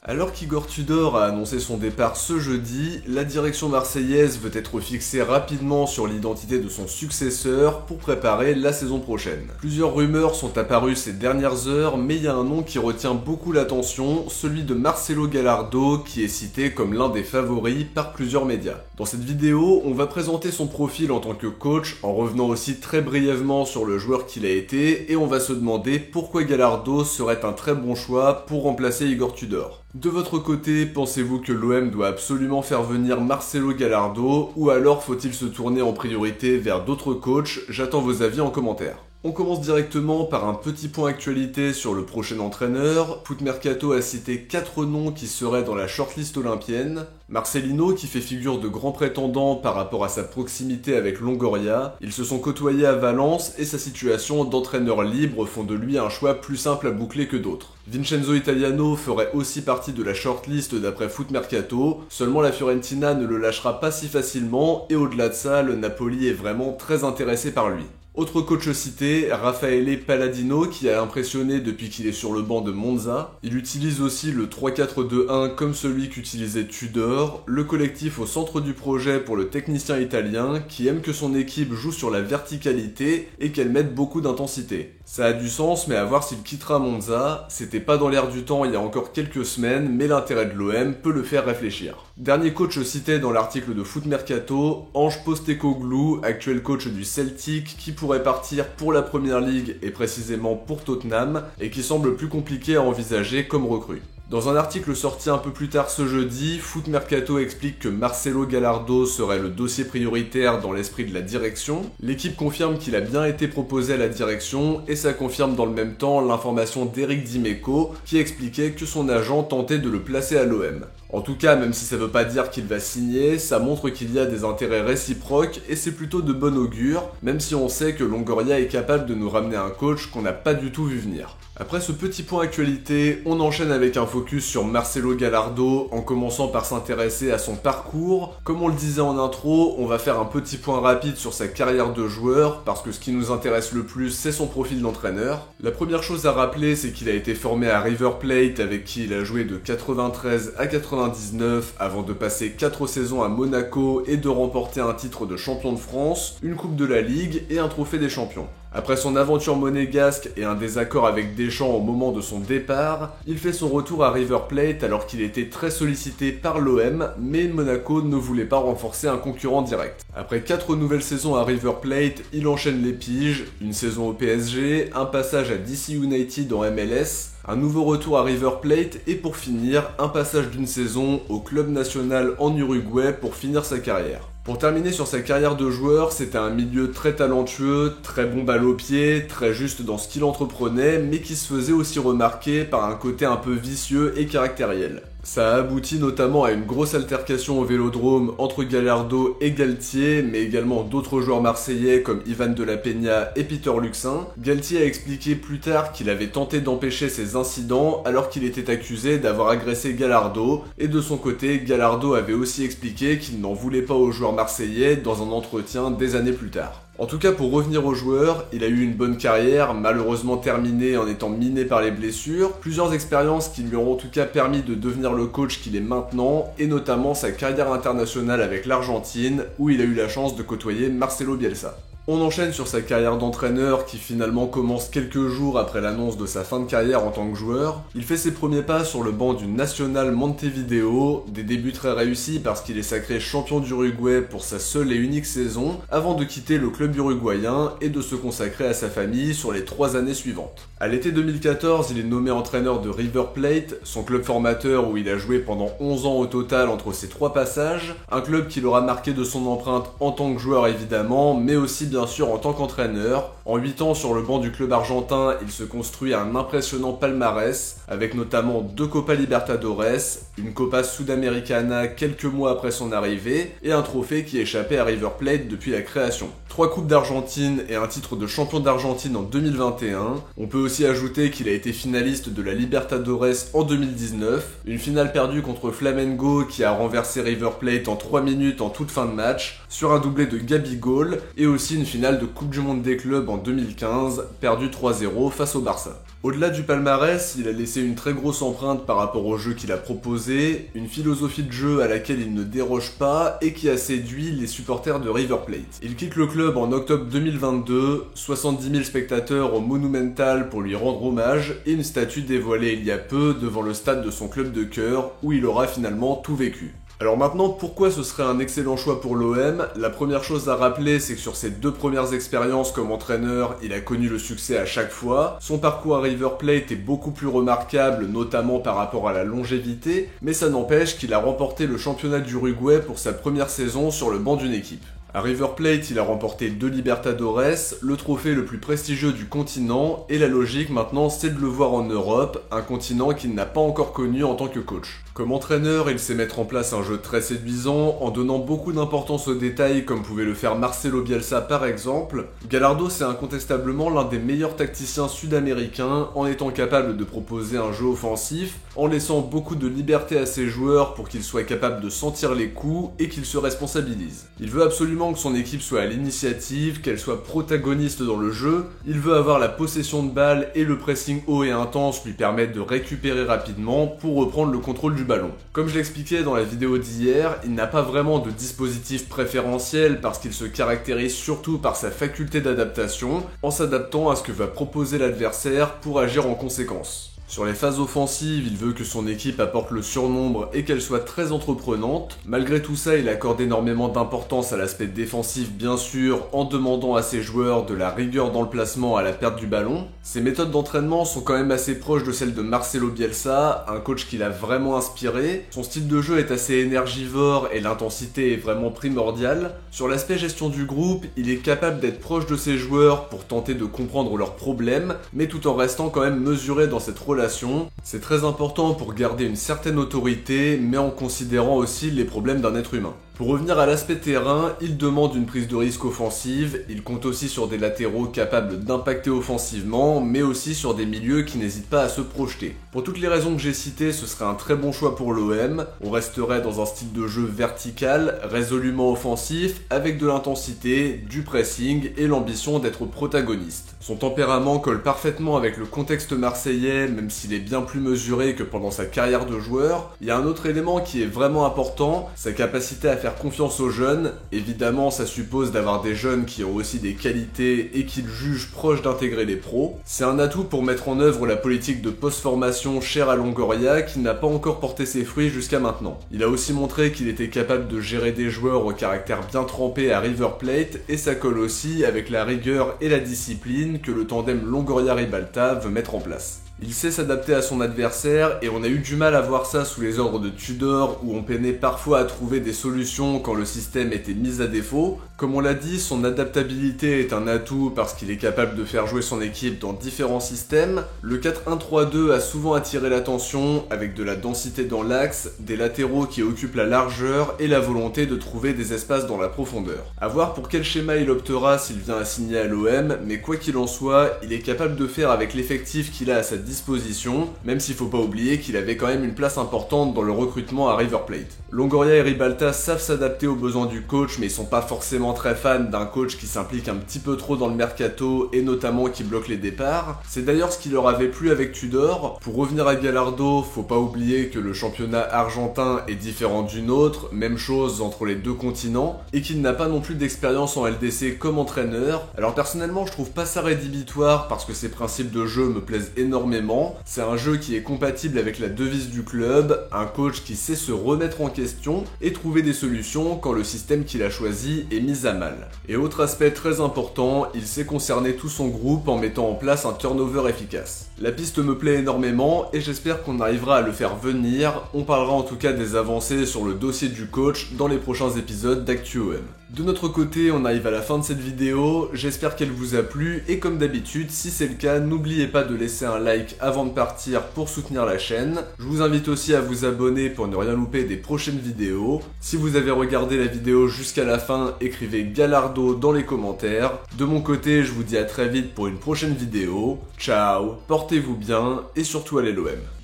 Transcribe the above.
Alors qu'Igor Tudor a annoncé son départ ce jeudi, la direction marseillaise veut être fixée rapidement sur l'identité de son successeur pour préparer la saison prochaine. Plusieurs rumeurs sont apparues ces dernières heures, mais il y a un nom qui retient beaucoup l'attention, celui de Marcelo Gallardo, qui est cité comme l'un des favoris par plusieurs médias. Dans cette vidéo, on va présenter son profil en tant que coach, en revenant aussi très brièvement sur le joueur qu'il a été, et on va se demander pourquoi Gallardo serait un très bon choix pour remplacer Igor Tudor. De votre côté, pensez-vous que l'OM doit absolument faire venir Marcelo Gallardo ou alors faut-il se tourner en priorité vers d'autres coachs? J'attends vos avis en commentaire. On commence directement par un petit point actualité sur le prochain entraîneur. Foot Mercato a cité 4 noms qui seraient dans la shortlist olympienne. Marcelino, qui fait figure de grand prétendant par rapport à sa proximité avec Longoria. Ils se sont côtoyés à Valence et sa situation d'entraîneur libre font de lui un choix plus simple à boucler que d'autres. Vincenzo Italiano ferait aussi partie de la shortlist d'après Foot Mercato, seulement la Fiorentina ne le lâchera pas si facilement et au-delà de ça, le Napoli est vraiment très intéressé par lui. Autre coach cité, Raffaele Palladino, qui a impressionné depuis qu'il est sur le banc de Monza. Il utilise aussi le 3-4-2-1 comme celui qu'utilisait Tudor, le collectif au centre du projet pour le technicien italien qui aime que son équipe joue sur la verticalité et qu'elle mette beaucoup d'intensité. Ça a du sens, mais à voir s'il quittera Monza. C'était pas dans l'air du temps il y a encore quelques semaines, mais l'intérêt de l'OM peut le faire réfléchir. Dernier coach cité dans l'article de Foot Mercato, Ange Postecoglou, actuel coach du Celtic, qui pourrait partir pour la Première Ligue et précisément pour Tottenham, et qui semble plus compliqué à envisager comme recrue. Dans un article sorti un peu plus tard ce jeudi, Foot Mercato explique que Marcelo Gallardo serait le dossier prioritaire dans l'esprit de la direction. L'équipe confirme qu'il a bien été proposé à la direction et ça confirme dans le même temps l'information d'Eric Dimeco qui expliquait que son agent tentait de le placer à l'OM. En tout cas, même si ça veut pas dire qu'il va signer, ça montre qu'il y a des intérêts réciproques et c'est plutôt de bon augure, même si on sait que Longoria est capable de nous ramener un coach qu'on n'a pas du tout vu venir. Après ce petit point actualité, on enchaîne avec un focus sur Marcelo Gallardo en commençant par s'intéresser à son parcours. Comme on le disait en intro, on va faire un petit point rapide sur sa carrière de joueur parce que ce qui nous intéresse le plus, c'est son profil d'entraîneur. La première chose à rappeler, c'est qu'il a été formé à River Plate avec qui il a joué de 93 à 99 avant de passer 4 saisons à Monaco et de remporter un titre de champion de France, une coupe de la Ligue et un trophée des champions. Après son aventure monégasque et un désaccord avec Deschamps au moment de son départ, il fait son retour à River Plate alors qu'il était très sollicité par l'OM, mais Monaco ne voulait pas renforcer un concurrent direct. Après 4 nouvelles saisons à River Plate, il enchaîne les piges, une saison au PSG, un passage à DC United en MLS, un nouveau retour à River Plate et pour finir, un passage d'une saison au club national en Uruguay pour finir sa carrière. Pour terminer sur sa carrière de joueur, c'était un milieu très talentueux, très bon balle au pied, très juste dans ce qu'il entreprenait, mais qui se faisait aussi remarquer par un côté un peu vicieux et caractériel. Ça a abouti notamment à une grosse altercation au Vélodrome entre Gallardo et Galtier, mais également d'autres joueurs marseillais comme Ivan de la Peña et Peter Luxin. Galtier a expliqué plus tard qu'il avait tenté d'empêcher ces incidents alors qu'il était accusé d'avoir agressé Gallardo, et de son côté, Gallardo avait aussi expliqué qu'il n'en voulait pas aux joueurs marseillais dans un entretien des années plus tard. En tout cas, pour revenir au joueur, il a eu une bonne carrière, malheureusement terminée en étant miné par les blessures, plusieurs expériences qui lui ont en tout cas permis de devenir le coach qu'il est maintenant, et notamment sa carrière internationale avec l'Argentine, où il a eu la chance de côtoyer Marcelo Bielsa. On enchaîne sur sa carrière d'entraîneur qui finalement commence quelques jours après l'annonce de sa fin de carrière en tant que joueur. Il fait ses premiers pas sur le banc du National Montevideo, des débuts très réussis parce qu'il est sacré champion d'Uruguay pour sa seule et unique saison, avant de quitter le club uruguayen et de se consacrer à sa famille sur les 3 années suivantes. À l'été 2014, il est nommé entraîneur de River Plate, son club formateur où il a joué pendant 11 ans au total entre ses 3 passages, un club qui l'aura marqué de son empreinte en tant que joueur évidemment, mais aussi bien sûr en tant qu'entraîneur. En 8 ans sur le banc du club argentin, il se construit un impressionnant palmarès, avec notamment 2 Copa Libertadores, une Copa Sudamericana quelques mois après son arrivée, et un trophée qui échappait à River Plate depuis la création. 3 coupes d'Argentine et un titre de champion d'Argentine en 2021. On peut aussi ajouter qu'il a été finaliste de la Libertadores en 2019, une finale perdue contre Flamengo qui a renversé River Plate en 3 minutes en toute fin de match, sur un doublé de Gabigol, et aussi une finale de Coupe du Monde des clubs en 2015, perdue 3-0 face au Barça. Au-delà du palmarès, il a laissé une très grosse empreinte par rapport au jeu qu'il a proposé, une philosophie de jeu à laquelle il ne déroge pas et qui a séduit les supporters de River Plate. Il quitte le club en octobre 2022, 70 000 spectateurs au Monumental pour lui rendre hommage et une statue dévoilée il y a peu devant le stade de son club de cœur où il aura finalement tout vécu. Alors maintenant, pourquoi ce serait un excellent choix pour l'OM? La première chose à rappeler, c'est que sur ses 2 premières expériences comme entraîneur, il a connu le succès à chaque fois. Son parcours à River Plate est beaucoup plus remarquable, notamment par rapport à la longévité, mais ça n'empêche qu'il a remporté le championnat d'Uruguay pour sa première saison sur le banc d'une équipe. À River Plate, il a remporté 2 Libertadores, le trophée le plus prestigieux du continent, et la logique maintenant c'est de le voir en Europe, un continent qu'il n'a pas encore connu en tant que coach. Comme entraîneur, il sait mettre en place un jeu très séduisant, en donnant beaucoup d'importance aux détails comme pouvait le faire Marcelo Bielsa par exemple. Gallardo c'est incontestablement l'un des meilleurs tacticiens sud-américains, en étant capable de proposer un jeu offensif, en laissant beaucoup de liberté à ses joueurs pour qu'ils soient capables de sentir les coups et qu'ils se responsabilisent. Il veut absolument que son équipe soit à l'initiative, qu'elle soit protagoniste dans le jeu, il veut avoir la possession de balle et le pressing haut et intense lui permettent de récupérer rapidement pour reprendre le contrôle du ballon. Comme je l'expliquais dans la vidéo d'hier, il n'a pas vraiment de dispositif préférentiel parce qu'il se caractérise surtout par sa faculté d'adaptation, en s'adaptant à ce que va proposer l'adversaire pour agir en conséquence. Sur les phases offensives, il veut que son équipe apporte le surnombre et qu'elle soit très entreprenante. Malgré tout ça, il accorde énormément d'importance à l'aspect défensif bien sûr, en demandant à ses joueurs de la rigueur dans le placement à la perte du ballon. Ses méthodes d'entraînement sont quand même assez proches de celles de Marcelo Bielsa, un coach qui l'a vraiment inspiré. Son style de jeu est assez énergivore et l'intensité est vraiment primordiale. Sur l'aspect gestion du groupe, il est capable d'être proche de ses joueurs pour tenter de comprendre leurs problèmes, mais tout en restant quand même mesuré dans cette relation. C'est très important pour garder une certaine autorité, mais en considérant aussi les problèmes d'un être humain. Pour revenir à l'aspect terrain, il demande une prise de risque offensive, il compte aussi sur des latéraux capables d'impacter offensivement, mais aussi sur des milieux qui n'hésitent pas à se projeter. Pour toutes les raisons que j'ai citées, ce serait un très bon choix pour l'OM, on resterait dans un style de jeu vertical, résolument offensif, avec de l'intensité, du pressing et l'ambition d'être protagoniste. Son tempérament colle parfaitement avec le contexte marseillais, même s'il est bien plus mesuré que pendant sa carrière de joueur. Il y a un autre élément qui est vraiment important, sa capacité à faire confiance aux jeunes. Évidemment, ça suppose d'avoir des jeunes qui ont aussi des qualités et qu'ils jugent proches d'intégrer les pros. C'est un atout pour mettre en œuvre la politique de post-formation chère à Longoria qui n'a pas encore porté ses fruits jusqu'à maintenant. Il a aussi montré qu'il était capable de gérer des joueurs au caractère bien trempé à River Plate et ça colle aussi avec la rigueur et la discipline que le tandem Longoria-Ribalta veut mettre en place. Il sait s'adapter à son adversaire et on a eu du mal à voir ça sous les ordres de Tudor où on peinait parfois à trouver des solutions quand le système était mis à défaut. Comme on l'a dit, son adaptabilité est un atout parce qu'il est capable de faire jouer son équipe dans différents systèmes. Le 4-1-3-2 a souvent attiré l'attention avec de la densité dans l'axe, des latéraux qui occupent la largeur et la volonté de trouver des espaces dans la profondeur. À voir pour quel schéma il optera s'il vient à signer à l'OM, mais quoi qu'il en soit, il est capable de faire avec l'effectif qu'il a à sa disposition, même s'il faut pas oublier qu'il avait quand même une place importante dans le recrutement à River Plate. Longoria et Ribalta savent s'adapter aux besoins du coach, mais ils sont pas forcément très fans d'un coach qui s'implique un petit peu trop dans le mercato et notamment qui bloque les départs. C'est d'ailleurs ce qui leur avait plu avec Tudor. Pour revenir à Gallardo, faut pas oublier que le championnat argentin est différent du nôtre, même chose entre les deux continents, et qu'il n'a pas non plus d'expérience en LDC comme entraîneur. Alors personnellement, je trouve pas ça rédhibitoire parce que ses principes de jeu me plaisent énormément. C'est un jeu qui est compatible avec la devise du club, un coach qui sait se remettre en question et trouver des solutions quand le système qu'il a choisi est mis à mal. Et autre aspect très important, il sait concerner tout son groupe en mettant en place un turnover efficace. La piste me plaît énormément et j'espère qu'on arrivera à le faire venir. On parlera en tout cas des avancées sur le dossier du coach dans les prochains épisodes d'ActuOM. De notre côté, on arrive à la fin de cette vidéo, j'espère qu'elle vous a plu et comme d'habitude, si c'est le cas, n'oubliez pas de laisser un like avant de partir pour soutenir la chaîne. Je vous invite aussi à vous abonner pour ne rien louper des prochaines vidéos. Si vous avez regardé la vidéo jusqu'à la fin, écrivez Gallardo dans les commentaires. De mon côté, je vous dis à très vite pour une prochaine vidéo. Ciao, portez-vous bien et surtout allez l'OM.